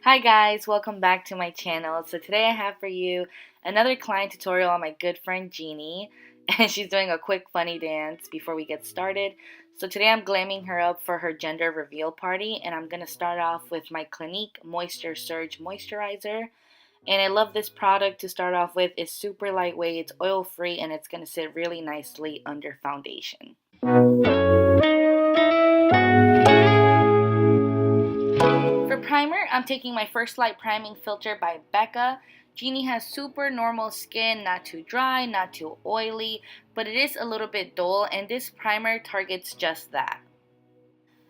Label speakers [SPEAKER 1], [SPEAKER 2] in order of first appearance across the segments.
[SPEAKER 1] Hi guys, welcome back to my channel. So today I have for you another client tutorial on my good friend Jeannie, and she's doing a quick funny dance before we get started. So today I'm glamming her up for her gender reveal party, and I'm going to start off with my Clinique Moisture Surge Moisturizer. And I love this product to start off with. It's super lightweight, it's oil free, and it's going to sit really nicely under foundation. For primer, I'm taking my First Light Priming Filter by Becca. Jeannie has super normal skin, not too dry, not too oily, but it is a little bit dull, and this primer targets just that.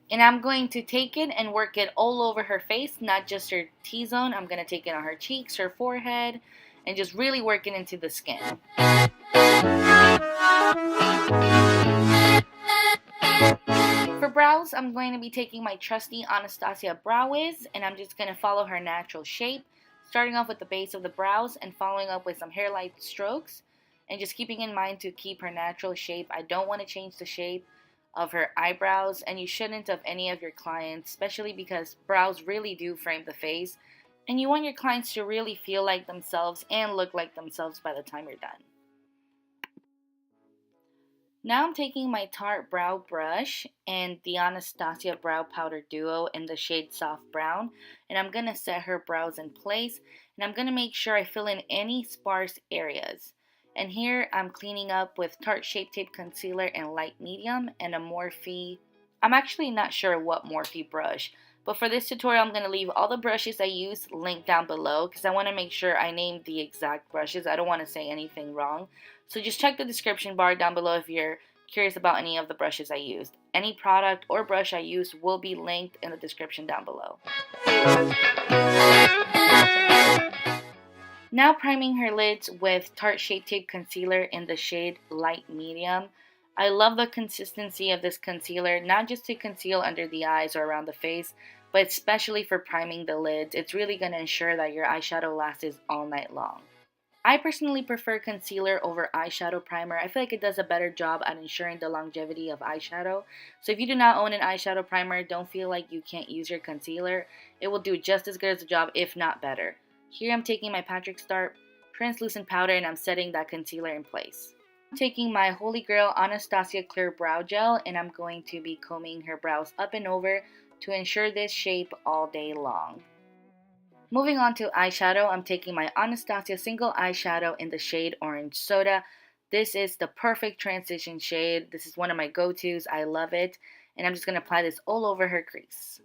[SPEAKER 1] And I'm going to take it and work it all over her face, not just her T-zone. I'm going to take it on her cheeks, her forehead, and just really work it into the skin. For brows, I'm going to be taking my trusty Anastasia Brow Wiz, and I'm just going to follow her natural shape, starting off with the base of the brows and following up with some hairline strokes, and just keeping in mind to keep her natural shape. I don't want to change the shape of her eyebrows, and you shouldn't of any of your clients, especially because brows really do frame the face, and you want your clients to really feel like themselves and look like themselves by the time you're done. Now I'm taking my Tarte brow brush and the Anastasia brow powder duo in the shade soft brown, and I'm going to set her brows in place, and I'm going to make sure I fill in any sparse areas. And here I'm cleaning up with Tarte Shape Tape Concealer in light medium and a Morphe. I'm actually not sure what Morphe brush, but for this tutorial I'm going to leave all the brushes I use linked down below because I want to make sure I name the exact brushes. I don't want to say anything wrong. So just check the description bar down below if you're curious about any of the brushes I used. Any product or brush I use will be linked in the description down below. Now priming her lids with Tarte Shape Tape Concealer in the shade light medium. I love the consistency of this concealer, not just to conceal under the eyes or around the face, but especially for priming the lids. It's really going to ensure that your eyeshadow lasts all night long. I personally prefer concealer over eyeshadow primer. I feel like it does a better job at ensuring the longevity of eyeshadow. So if you do not own an eyeshadow primer, don't feel like you can't use your concealer. It will do just as good as the job, if not better. Here I'm taking my Patrick Starr translucent powder and I'm setting that concealer in place. I'm taking my Holy Grail Anastasia Clear Brow Gel and I'm going to be combing her brows up and over to ensure this shape all day long. Moving on to eyeshadow, I'm taking my Anastasia Single Eyeshadow in the shade Orange Soda. This is the perfect transition shade. This is one of my go-tos. I love it. And I'm just going to apply this all over her crease.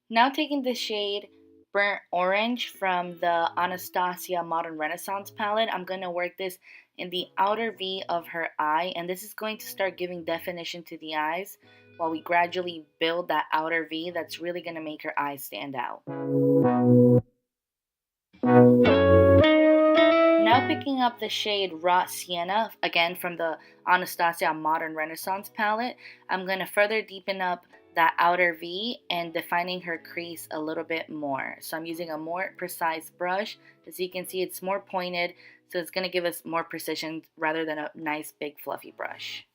[SPEAKER 1] Now taking the shade Burnt Orange from the Anastasia Modern Renaissance palette, I'm going to work this in the outer V of her eye, and this is going to start giving definition to the eyes while we gradually build that outer V that's really going to make her eyes stand out. Now picking up the shade Raw Sienna, again from the Anastasia Modern Renaissance palette, I'm going to further deepen up that outer V and defining her crease a little bit more. So I'm using a more precise brush. As you can see, it's more pointed, so it's going to give us more precision rather than a nice big fluffy brush.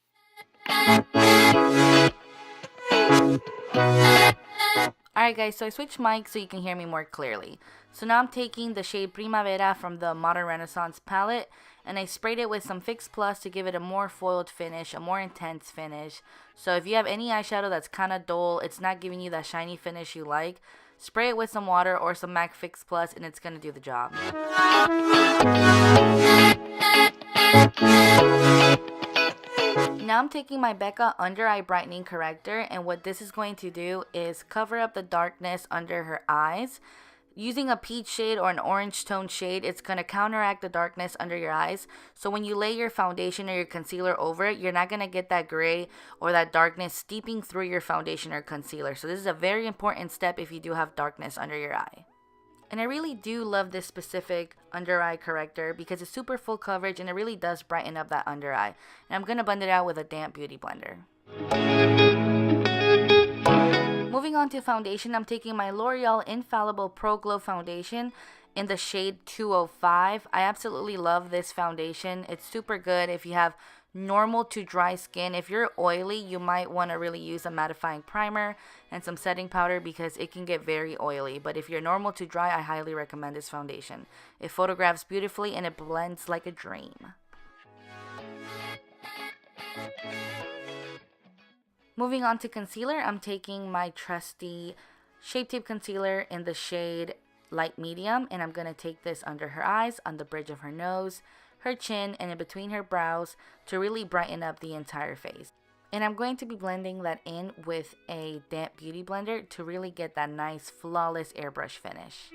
[SPEAKER 1] Alright guys, so I switched mics so you can hear me more clearly. So now I'm taking the shade Primavera from the Modern Renaissance palette and I sprayed it with some Fix Plus to give it a more foiled finish, a more intense finish. So if you have any eyeshadow that's kind of dull, it's not giving you that shiny finish you like, spray it with some water or some MAC Fix Plus and it's going to do the job. Now I'm taking my Becca Under Eye Brightening Corrector, and what this is going to do is cover up the darkness under her eyes. Using a peach shade or an orange tone shade, it's going to counteract the darkness under your eyes. So when you lay your foundation or your concealer over it, you're not going to get that gray or that darkness steeping through your foundation or concealer. So this is a very important step if you do have darkness under your eye. And I really do love this specific under eye corrector because it's super full coverage and it really does brighten up that under eye. And I'm going to blend it out with a damp beauty blender. Moving on to foundation, I'm taking my L'Oreal Infallible Pro Glow Foundation in the shade 205. I absolutely love this foundation. It's super good if you have normal to dry skin. If you're oily, you might want to really use a mattifying primer and some setting powder because it can get very oily. But if you're normal to dry, I highly recommend this foundation. It photographs beautifully and it blends like a dream. Moving on to concealer, I'm taking my trusty Shape Tape concealer in the shade Light Medium, and I'm going to take this under her eyes, on the bridge of her nose, her chin, and in between her brows to really brighten up the entire face. And I'm going to be blending that in with a damp beauty blender to really get that nice flawless airbrush finish.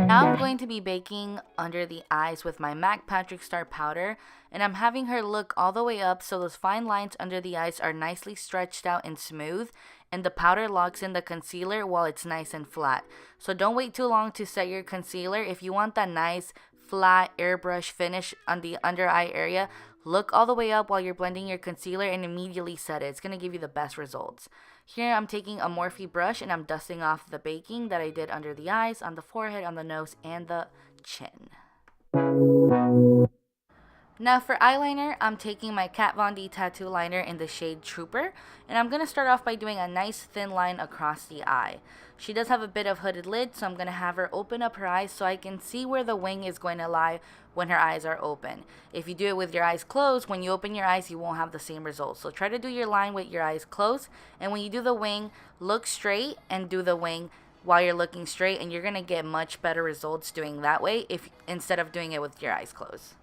[SPEAKER 1] Now I'm going to be baking under the eyes with my MAC Patrick Starr powder, and I'm having her look all the way up so those fine lines under the eyes are nicely stretched out and smooth, and the powder locks in the concealer while it's nice and flat. So don't wait too long to set your concealer. If you want that nice flat airbrush finish on the under eye area, look all the way up while you're blending your concealer and immediately set it. It's going to give you the best results. Here I'm taking a Morphe brush and I'm dusting off the baking that I did under the eyes, on the forehead, on the nose, and the chin. Now for eyeliner, I'm taking my Kat Von D tattoo liner in the shade Trooper, and I'm going to start off by doing a nice thin line across the eye. She does have a bit of hooded lid, so I'm going to have her open up her eyes so I can see where the wing is going to lie when her eyes are open. If you do it with your eyes closed, when you open your eyes, you won't have the same results. So try to do your line with your eyes closed, and when you do the wing, look straight and do the wing while you're looking straight, and you're going to get much better results doing that way instead of doing it with your eyes closed.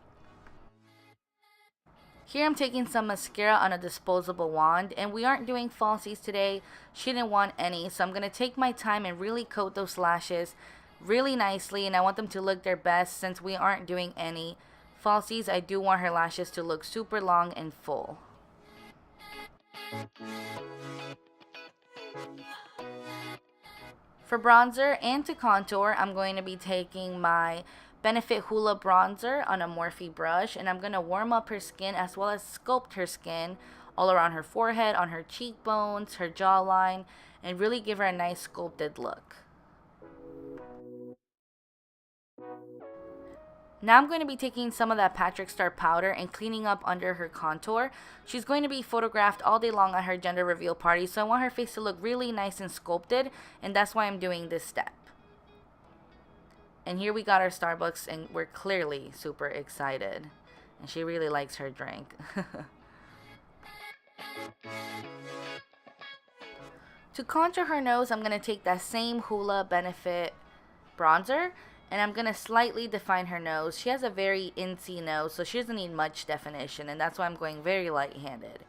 [SPEAKER 1] Here I'm taking some mascara on a disposable wand, and we aren't doing falsies today. She didn't want any, so I'm going to take my time and really coat those lashes really nicely, and I want them to look their best. Since we aren't doing any falsies, I do want her lashes to look super long and full. For bronzer and to contour, I'm going to be taking my Benefit Hoola bronzer on a Morphe brush, and I'm going to warm up her skin as well as sculpt her skin all around her forehead, on her cheekbones, her jawline, and really give her a nice sculpted look. Now I'm going to be taking some of that Patrick Starr powder and cleaning up under her contour. She's going to be photographed all day long at her gender reveal party, so I want her face to look really nice and sculpted, and that's why I'm doing this step. And here we got our Starbucks, and we're clearly super excited. And she really likes her drink. To contour her nose, I'm going to take that same Hoola Benefit bronzer, and I'm going to slightly define her nose. She has a very incy nose, so she doesn't need much definition, and that's why I'm going very light-handed.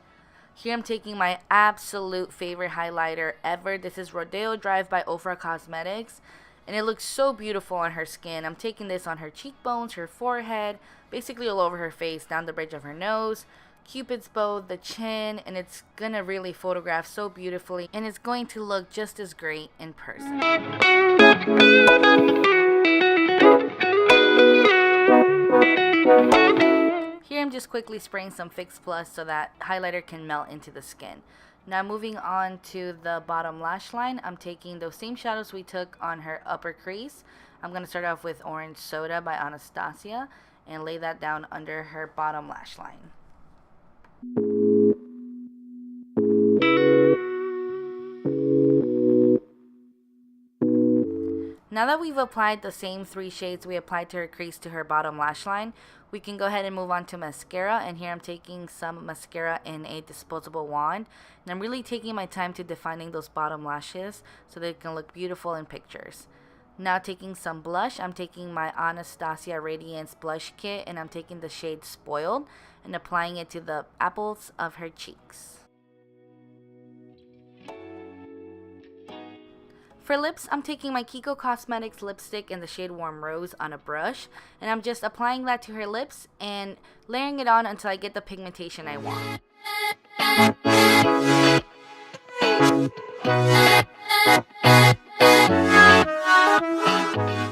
[SPEAKER 1] Here I'm taking my absolute favorite highlighter ever. This is Rodea Drive by Ofra Cosmetics, and it looks so beautiful on her skin. I'm taking this on her cheekbones, her forehead, basically all over her face, down the bridge of her nose, Cupid's bow, the chin, and it's going to really photograph so beautifully, and it's going to look just as great in person. Here I'm just quickly spraying some Fix Plus so that highlighter can melt into the skin. Now moving on to the bottom lash line, I'm taking those same shadows we took on her upper crease. I'm going to start off with Orange Soda by Anastasia and lay that down under her bottom lash line. Now that we've applied the same 3 shades we applied to her crease to her bottom lash line, we can go ahead and move on to mascara. And here I'm taking some mascara in a disposable wand, and I'm really taking my time to defining those bottom lashes so they can look beautiful in pictures. Now taking some blush, I'm taking my Anastasia Radiance blush kit, and I'm taking the shade Spoiled and applying it to the apples of her cheeks. For lips, I'm taking my Kiko Cosmetics lipstick in the shade Warm Rose on a brush, and I'm just applying that to her lips and layering it on until I get the pigmentation I want.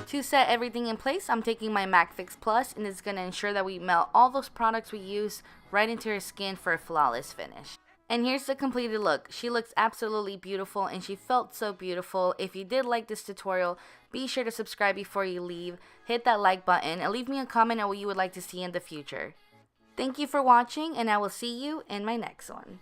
[SPEAKER 1] To set everything in place, I'm taking my MAC Fix Plus, and it's going to ensure that we melt all those products we use right into her skin for a flawless finish. And here's the completed look. She looks absolutely beautiful and she felt so beautiful. If you did like this tutorial, be sure to subscribe before you leave. Hit that like button and leave me a comment on what you would like to see in the future. Thank you for watching and I will see you in my next one.